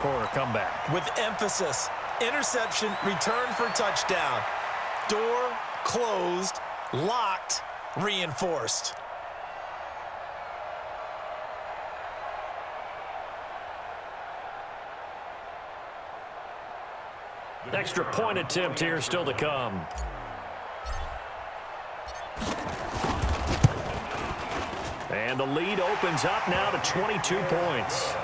for a comeback. With emphasis, interception, return for touchdown. Door closed, locked, reinforced. Extra point attempt here still to come. And the lead opens up now to 22 points.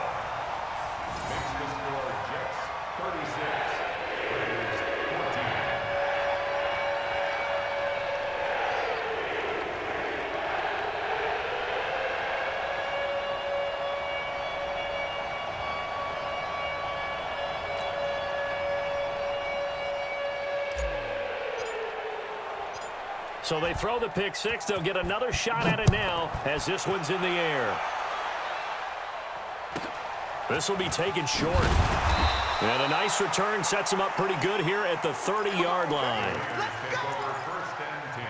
So they throw the pick six. They'll get another shot at it now as this one's in the air. This will be taken short. And a nice return sets them up pretty good here at the 30-yard line. Take over first and 10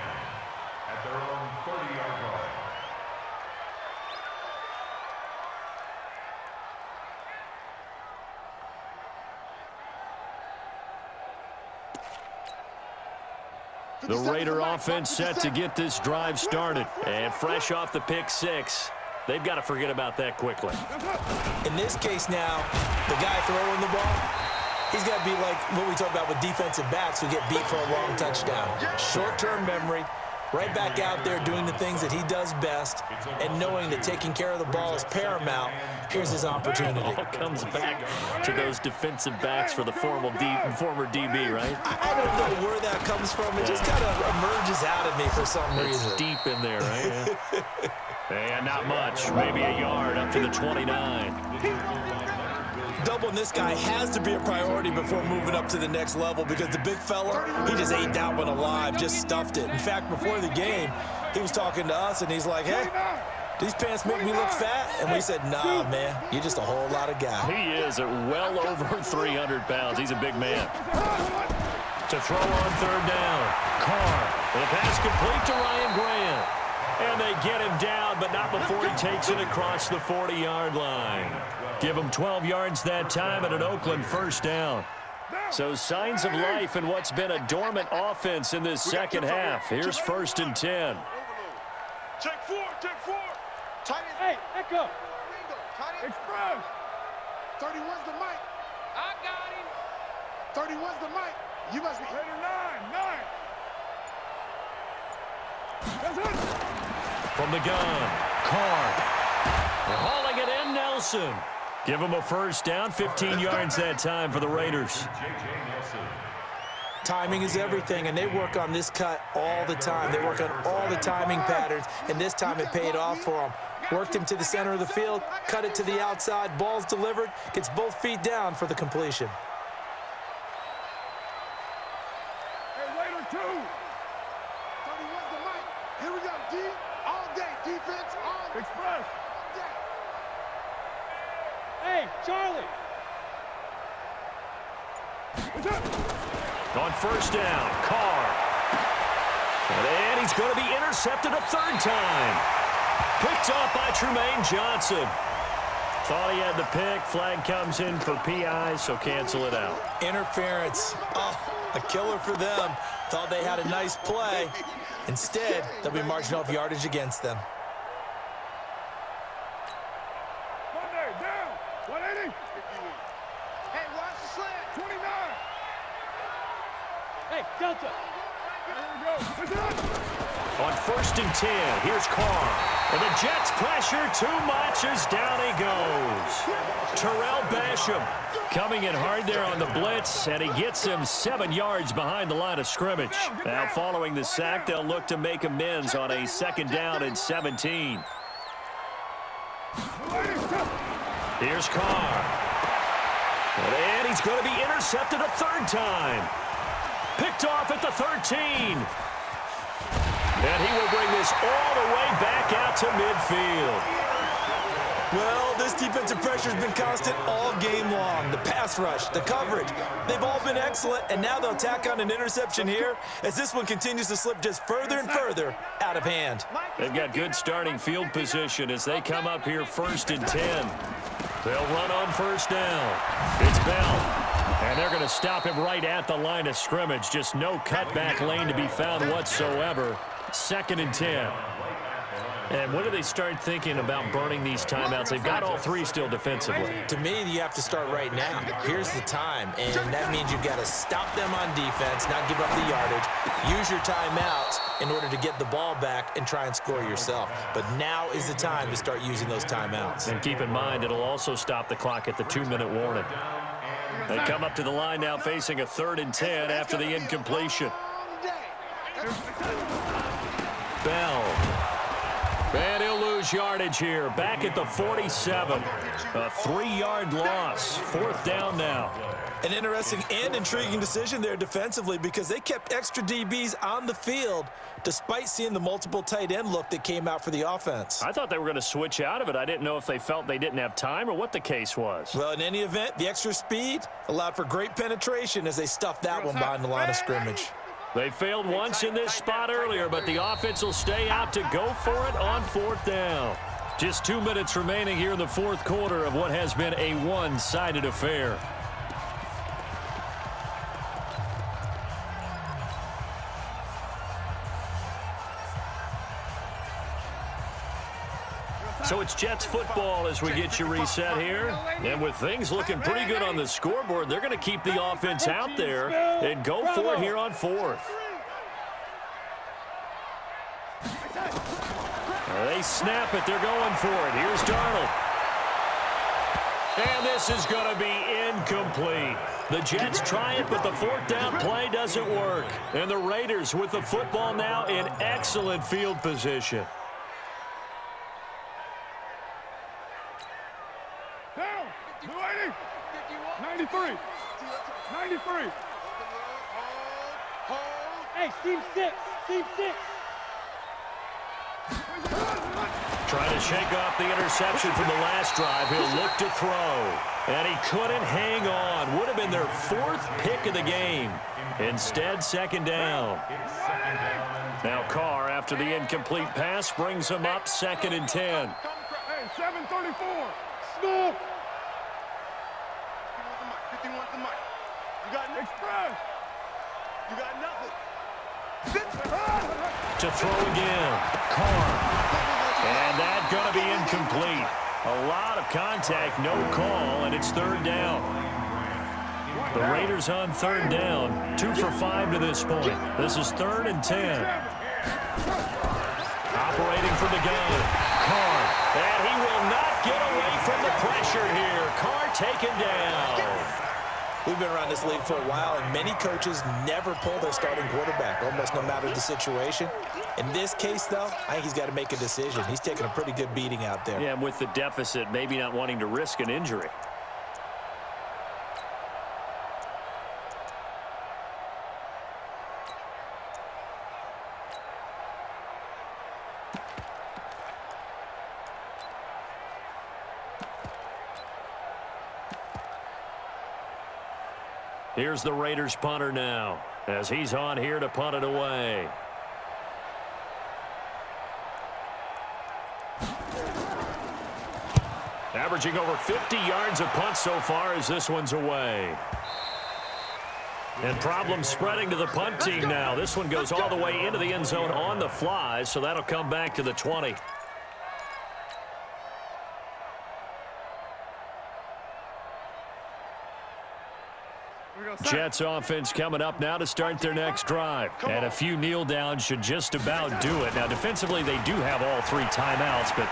at their own 30-yard line. The Raider offense set to get this drive started. And fresh off the pick six, they've got to forget about that quickly. In this case now, the guy throwing the ball, he's got to be like what we talk about with defensive backs who get beat for a long touchdown. Short-term memory, right back out there doing the things that he does best, and knowing that taking care of the ball is paramount. Here's his opportunity. It all comes back to those defensive backs for the former DB, right? I don't know where that comes from. It just kind of emerges out of me for some reason. It's deep in there, right? And not much. Maybe a yard up to the 29. Doubling this guy has to be a priority before moving up to the next level because the big fella, he just ate that one alive, just stuffed it. In fact, before the game, he was talking to us, and he's like, hey, these pants make me look fat. And we said, nah, man, you're just a whole lot of guy. He is at well over 300 pounds. He's a big man. To throw on third down. Carr. And the pass complete to Ryan Grant. And they get him down, but not before he takes it across the 40-yard line. Give him 12 yards that time and an Oakland first down. So signs of life in what's been a dormant offense in this second half. Here's first and 10. Check four. Hey, echo. Express. 31's the mic. I got him. 31's the mic. You must be. Raider 9. That's it. From the gun, Carr. They're hauling it in, Nelson. Give him a first down, 15 yards that time for the Raiders. Timing is everything, and they work on this cut all the time. They work on all the timing patterns, and this time it paid off for them. Worked him to the center of the field, cut it to the outside, ball's delivered, gets both feet down for the completion. Hey, Raider 2. 31's the mic. Here we go, D. All day. Defense all day. Express. All day. Hey, Charlie. What's up? On first down, Carr. And he's going to be intercepted a third time. Picked off by Trumaine Johnson. Thought he had the pick. Flag comes in for PI, so cancel it out. Interference. Oh, a killer for them. Thought they had a nice play. Instead, they'll be marching off yardage against them. Monday, down. 180. Hey, watch the slant. 29. Hey, Delta. Here we go. What's up? On first and 10, here's Carr. And the Jets pressure too much as down he goes. Terrell Basham coming in hard there on the blitz, and he gets him 7 yards behind the line of scrimmage. Now following the sack, they'll look to make amends on a second down and 17. Here's Carr. And he's going to be intercepted a third time. Picked off at the 13. And he will bring this all the way back out to midfield. Well, this defensive pressure has been constant all game long. The pass rush, the coverage, they've all been excellent, and now they'll tack on an interception here as this one continues to slip just further and further out of hand. They've got good starting field position as they come up here first and 10. They'll run on first down. It's Bell. And they're going to him right at the line of scrimmage. Just no cutback lane to be found whatsoever. 2nd and 10. And when do they start thinking about burning these timeouts? They've got all 3 still defensively. To me, you have to start right now. Here's the time, and that means you've got to stop them on defense, not give up the yardage, use your timeouts in order to get the ball back and try and score yourself. But now is the time to start using those timeouts. And keep in mind, it'll also stop the clock at the 2-minute warning. They come up to the line now facing a 3rd and 10 after the incompletion. Bell. And he'll lose yardage here. Back at the 47. A 3-yard loss. 4th down now. An interesting and intriguing decision there defensively because they kept extra DBs on the field despite seeing the multiple tight end look that came out for the offense. I thought they were going to switch out of it. I didn't know if they felt they didn't have time or what the case was. Well, in any event, the extra speed allowed for great penetration as they stuffed that one behind the line of scrimmage. They failed once in this spot earlier, but the offense will stay out to go for it on 4th down. Just 2 minutes remaining here in the 4th quarter of what has been a one-sided affair. So it's Jets football as we get you reset here. And with things looking pretty good on the scoreboard, they're going to keep the offense out there and go for it here on 4th. They snap it. They're going for it. Here's Darnold. And this is going to be incomplete. The Jets try it, but the 4th down play doesn't work. And the Raiders with the football now in excellent field position. Down. 93. 93. Hey, Steve 6. Steve 6. Trying to shake off the interception from the last drive. He'll look to throw. And he couldn't hang on. Would have been their 4th pick of the game. Instead, 2nd down. Now Carr, after the incomplete pass, brings him up 2nd and 10. Hey, 734. Snoop. 51 the mic. You got express. You got nothing. To throw again. Carr. And that's going to be incomplete. A lot of contact, no call, and it's 3rd down. The Raiders on 3rd down. 2 for 5 to this point. This is 3rd and 10. Operating from the gun. Carr. And he will not get away from the pressure here. Carr taken down. We've been around this league for a while, and many coaches never pull their starting quarterback, almost no matter the situation. In this case, though, I think he's got to make a decision. He's taking a pretty good beating out there. Yeah, and with the deficit, maybe not wanting to risk an injury. Here's the Raiders punter now, as he's on here to punt it away. Averaging over 50 yards a punt so far as this one's away. And problems spreading to the punt team now. This one goes all the way into the end zone on the fly, so that'll come back to the 20. Jets offense coming up now to start their next drive. And a few kneel downs should just about do it. Now, defensively, they do have all 3 timeouts, but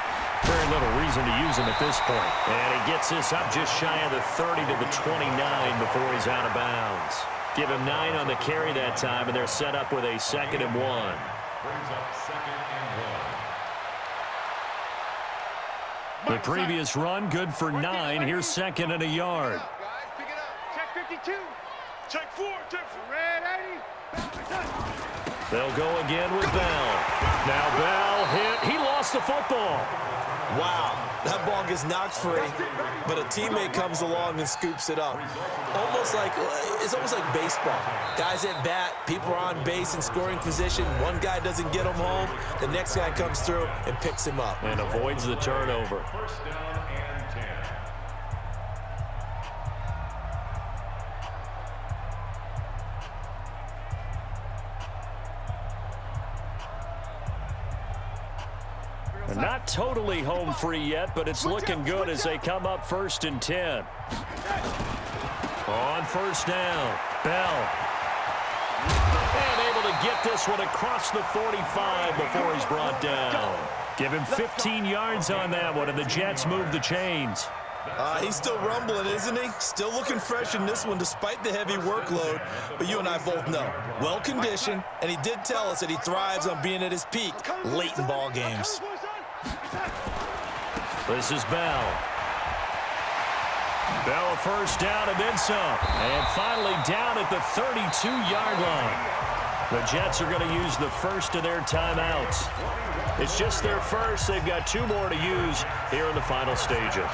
very little reason to use them at this point. And he gets this up just shy of the 30 to the 29 before he's out of bounds. Give him 9 on the carry that time, and they're set up with a 2nd and 1. Brings up 2nd and 1. The previous run, good for 9. Here's 2nd and a yard. Guys, pick it up. Check 52. Check 4. Check 4. Red 80. They'll go again with Bell. Now Bell hit. He lost the football. Wow, that ball gets knocked free, but a teammate comes along and scoops it up. It's almost like baseball. Guys at bat, people are on base in scoring position. One guy doesn't get him home. The next guy comes through and picks him up. And avoids the turnover. 1st down and 10. Not totally home free yet, but it's looking good as they come up 1st and 10. On 1st down, Bell. And able to get this one across the 45 before he's brought down. Give him 15 yards on that one, and the Jets move the chains. He's still rumbling, isn't he? Still looking fresh in this one despite the heavy workload. But you and I both know, well-conditioned, and he did tell us that he thrives on being at his peak late in ball games. This is Bell. Bell a 1st down and then some. And finally down at the 32-yard line. The Jets are going to use the first of their timeouts. It's just their first. They've got 2 more to use here in the final stages.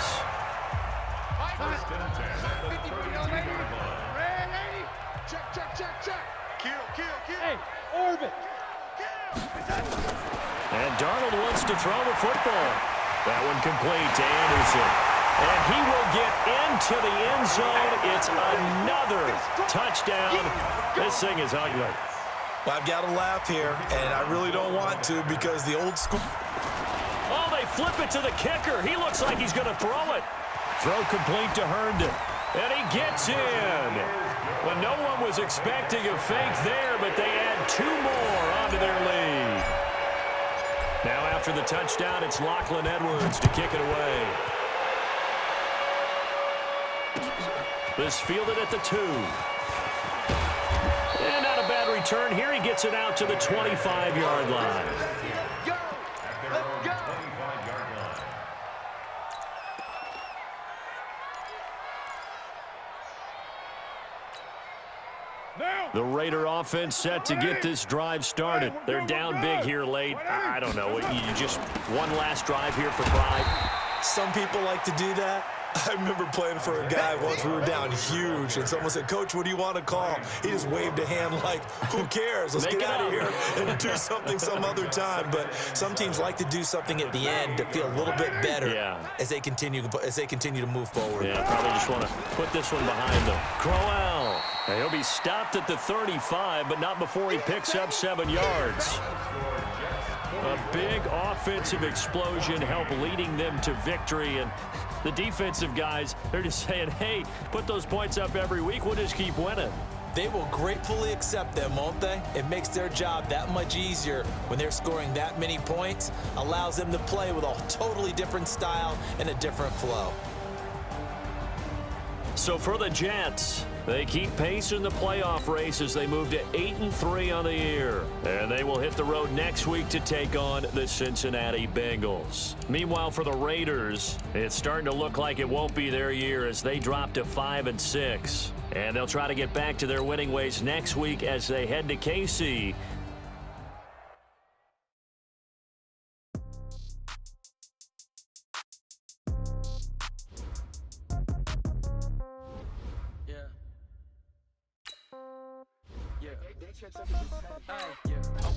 Hey, orbit. And Darnold wants to throw the football. That one complete to Anderson. And he will get into the end zone. It's another touchdown. This thing is ugly. Well, I've got to laugh here, and I really don't want to because the old school... Oh, they flip it to the kicker. He looks like he's going to throw it. Throw complete to Herndon. And he gets in. Well, no one was expecting a fake there, but they add 2 more onto their lead. Now after the touchdown, it's Lachlan Edwards to kick it away. This fielded at the 2. And not a bad return here. He gets it out to the 25-yard line. The Raider offense set to get this drive started. They're down big here late. I don't know. You just one last drive here for pride. Some people like to do that. I remember playing for a guy once. We were down huge, and someone said, "Coach, what do you want to call?" He just waved a hand like, who cares? Let's get out of here and do something some other time. But some teams like to do something at the end to feel a little bit better as they continue to move forward. Yeah, probably just want to put this one behind them. Crowell. He'll be stopped at the 35, but not before he picks up 7 yards. A big offensive explosion helped leading them to victory, and the defensive guys, they're just saying, hey, put those points up every week. We'll just keep winning. They will gratefully accept them, won't they? It makes their job that much easier when they're scoring that many points. Allows them to play with a totally different style and a different flow. So for the Jets, they keep pace in the playoff race as they move to 8-3 on the year. And they will hit the road next week to take on the Cincinnati Bengals. Meanwhile, for the Raiders, it's starting to look like it won't be their year as they drop to 5-6. And they'll try to get back to their winning ways next week as they head to KC.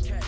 Okay.